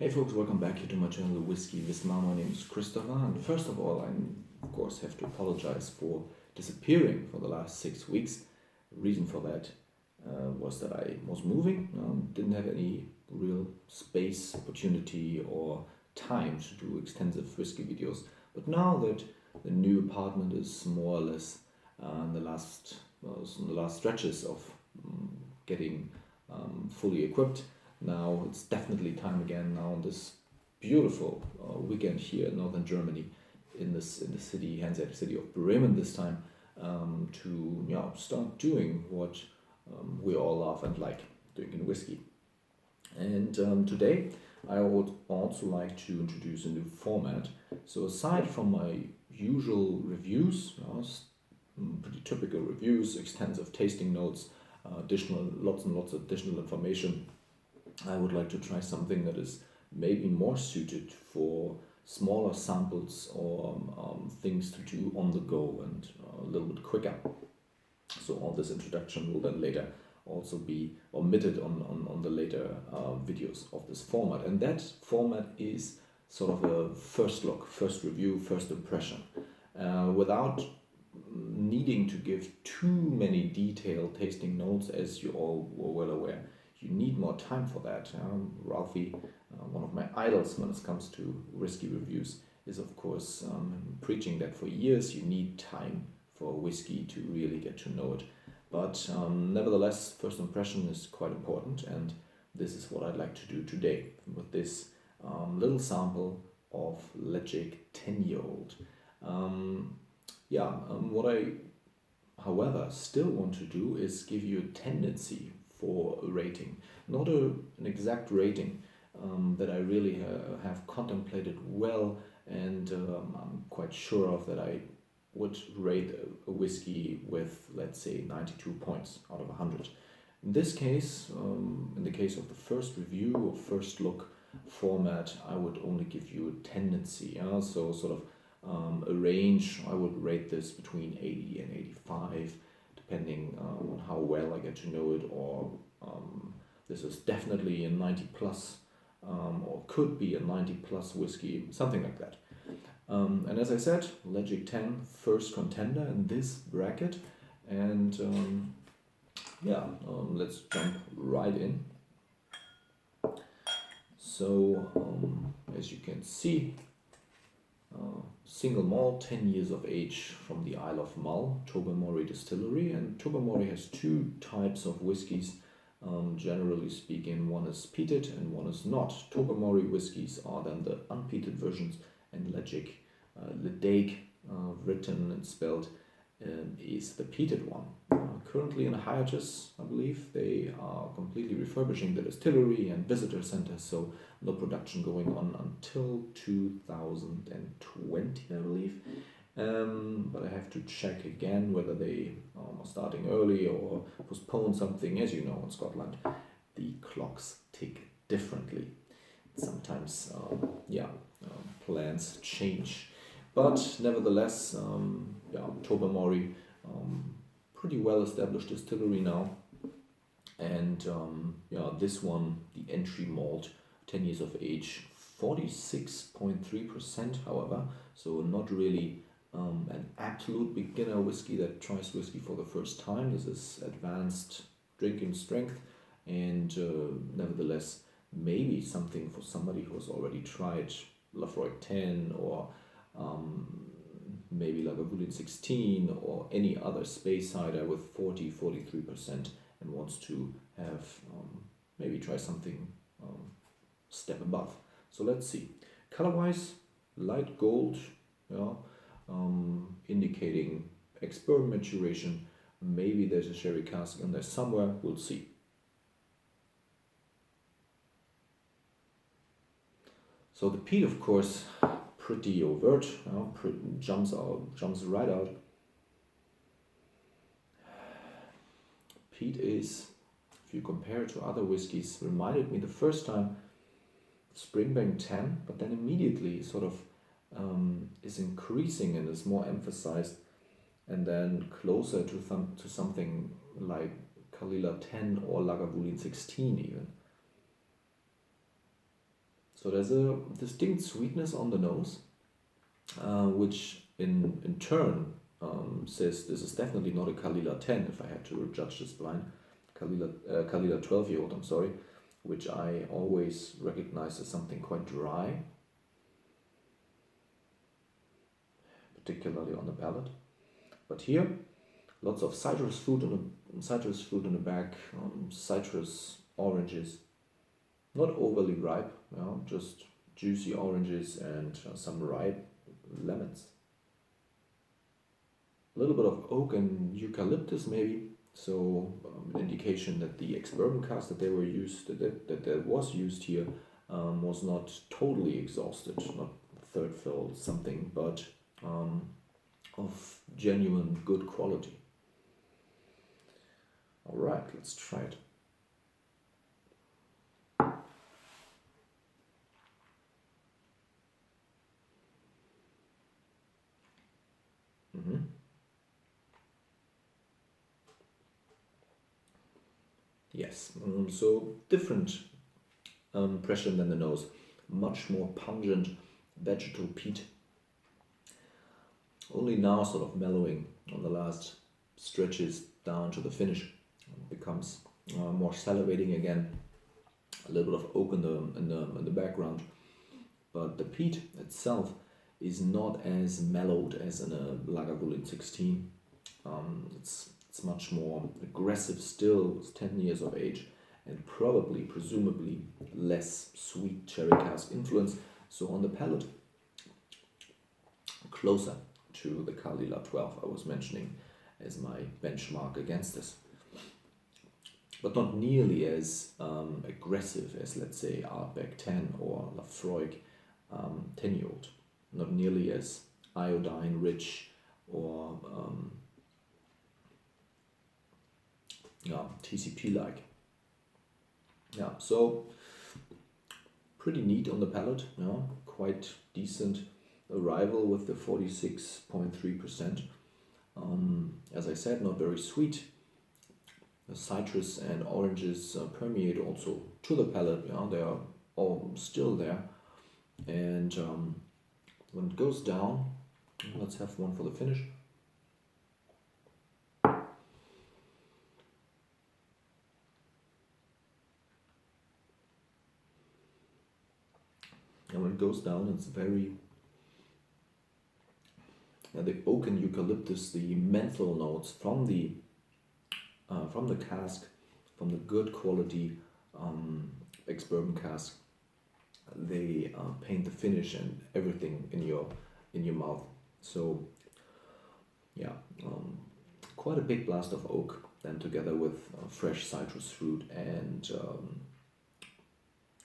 Hey folks, welcome back here to my channel Whiskey Wismar. My name is Christopher, and first of all I of course have to apologize for disappearing for the last 6 weeks. The reason for that was that I was moving, didn't have any real space, opportunity or time to do extensive whiskey videos. But now that the new apartment is more or less in the last stretches of getting fully equipped, now it's definitely time again now on this beautiful weekend here in northern Germany in the city, Hanseatic city of Bremen this time, to start doing what we all love and like doing in whiskey. And today I would also like to introduce a new format. So aside from my usual reviews, pretty typical reviews, extensive tasting notes, lots and lots of additional information, I would like to try something that is maybe more suited for smaller samples or things to do on the go and a little bit quicker. So all this introduction will then later also be omitted on the later videos of this format. And that format is sort of a first look, first review, first impression, without needing to give too many detailed tasting notes, as you all were well aware. You need more time for that. Ralphie, one of my idols when it comes to whiskey reviews, is of course preaching that for years you need time for whiskey to really get to know it. But nevertheless, first impression is quite important, and this is what I'd like to do today with this little sample of Ledaig 10-year-old. What I, however, still want to do is give you a tendency for a rating, not an exact rating that I really have contemplated well, and I'm quite sure of that I would rate a whiskey with, let's say, 92 points out of 100. In this case, in the case of the first review or first look format, I would only give you a tendency, so sort of a range. I would rate this between 80 and 85, depending on how well I get to know it, or this is definitely a 90 plus, or could be a 90 plus whiskey, something like that. And as I said, Ledaig 10, first contender in this bracket, and let's jump right in. So as you can see, single malt, 10 years of age, from the Isle of Mull, Tobermory Distillery. And Tobermory has two types of whiskies, generally speaking. One is peated and one is not. Tobermory whiskies are then the unpeated versions, and Ledaig, written and spelled, is the peated one. Currently in hiatus, I believe. They are completely refurbishing the distillery and visitor center, so no production going on until 2020, I believe. But I have to check again whether they are starting early or postpone something. As you know, in Scotland, the clocks tick differently. Sometimes, plans change. But nevertheless, Tobermory, pretty well established distillery now. And this one, the entry malt, 10 years of age, 46.3%, however, so not really an absolute beginner whiskey that tries whiskey for the first time. This is advanced drinking strength, and nevertheless maybe something for somebody who has already tried Lafroig 10 or maybe Lagavulin 16 or any other space cider with 43% and wants to have maybe try something step above. So let's see. Color-wise, light gold, indicating expert maturation. Maybe there's a sherry cask in there somewhere. We'll see. So the peat, of course, pretty overt. Jumps right out. Peat is, if you compare it to other whiskies, reminded me the first time Springbank 10, but then immediately sort of is increasing and is more emphasized, and then closer to something like Kalila 10 or Lagavulin 16 even. So there's a distinct sweetness on the nose, which in turn says this is definitely not a Kalila 10 if I had to judge this blind. Kalila 12-year-old, I'm sorry, which I always recognize as something quite dry, particularly on the palate. But here, lots of citrus fruit in the back, citrus oranges, not overly ripe, just juicy oranges and some ripe lemons. A little bit of oak and eucalyptus maybe, so an indication that the ex-bourbon cask that was used here was not totally exhausted, not third fill something, but of genuine good quality. All right, let's try it. Yes, so different impression than the nose. Much more pungent vegetal peat. Only now sort of mellowing on the last stretches down to the finish. It becomes more salivating again. A little bit of oak in the background, but the peat itself is not as mellowed as in a Lagavulin 16. It's much more aggressive still. It's 10 years of age and presumably less sweet cherry cask influence. So on the palate, closer to the Kalila 12 I was mentioning as my benchmark against this. But not nearly as aggressive as, let's say, Ardbeg 10 or Lafroig 10-year-old. Not nearly as iodine rich or TCP like. Yeah, so pretty neat on the palate, quite decent arrival with the 46.3%. As I said, not very sweet. The citrus and oranges permeate also to the palate. They are all still there. And when it goes down, let's have one for the finish. And when it goes down, it's very the oak and eucalyptus, the menthol notes from the cask, from the good quality ex-bourbon cask, they paint the finish and everything in your mouth. So yeah, quite a big blast of oak, then together with fresh citrus fruit and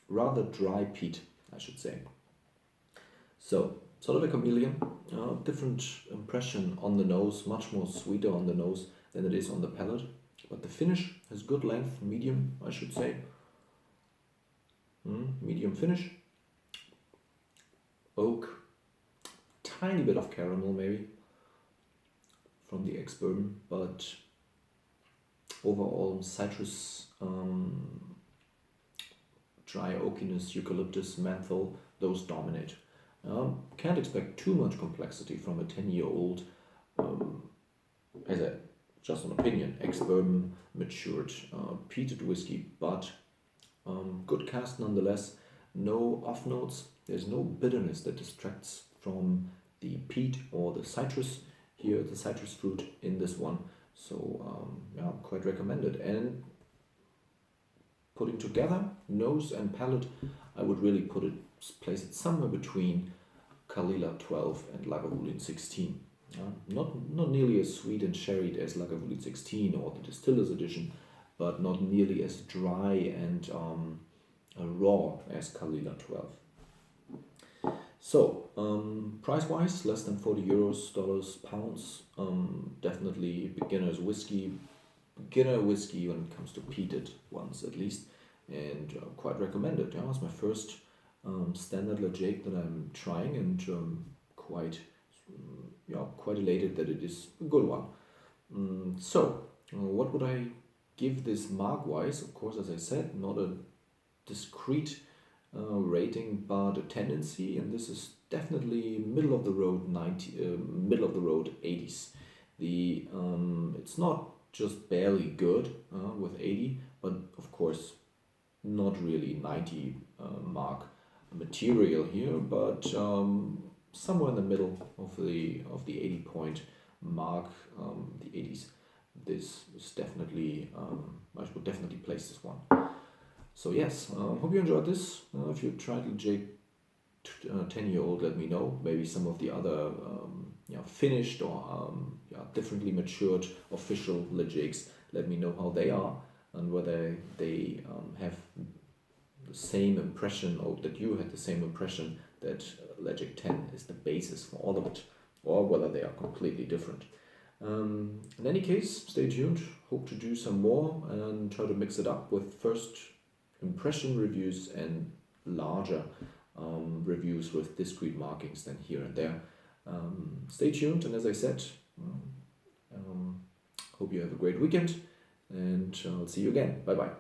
rather dry peat, I should say. So sort of a chameleon, different impression on the nose, much more sweeter on the nose than it is on the palate. But the finish has good length, medium, I should say. Medium finish. Oak, tiny bit of caramel maybe from the ex-bourbon, but overall citrus, dry oakiness, eucalyptus, menthol, those dominate. Can't expect too much complexity from a 10-year-old, just an opinion, ex-bourbon matured peated whiskey, but good cask nonetheless. No off notes. There's no bitterness that distracts from the peat or the citrus. Here, the citrus fruit in this one. So quite recommended. And putting together nose and palate, I would really place it somewhere between Kalila 12 and Lagavulin 16. Not nearly as sweet and sherried as Lagavulin 16 or the Distiller's Edition, but not nearly as dry and raw as Kalila 12. So, price-wise, less than 40 euros, dollars, pounds. Definitely beginner whiskey when it comes to peated ones at least, and quite recommended. It's my first standard Ledaig that I'm trying, and quite elated that it is a good one. So, what would I give this mark-wise? Of course, as I said, not a discrete rating, but a tendency, and this is definitely middle of the road 80s. It's not just barely good with 80, but of course not really 90 mark material here, but somewhere in the middle of the 80 point mark, the 80s. This is definitely I would definitely place this one. So yes, hope you enjoyed this. If you tried Ledaig 10-year-old, let me know. Maybe some of the other finished or differently matured official Ledaigs, let me know how they are and whether they have the same impression, or that you had the same impression that Ledaig 10 is the basis for all of it, or whether they are completely different. In any case, stay tuned. Hope to do some more and try to mix it up with first impression reviews and larger reviews with discrete markings than here and there. Stay tuned, and as I said, hope you have a great weekend, and I'll see you again. Bye bye.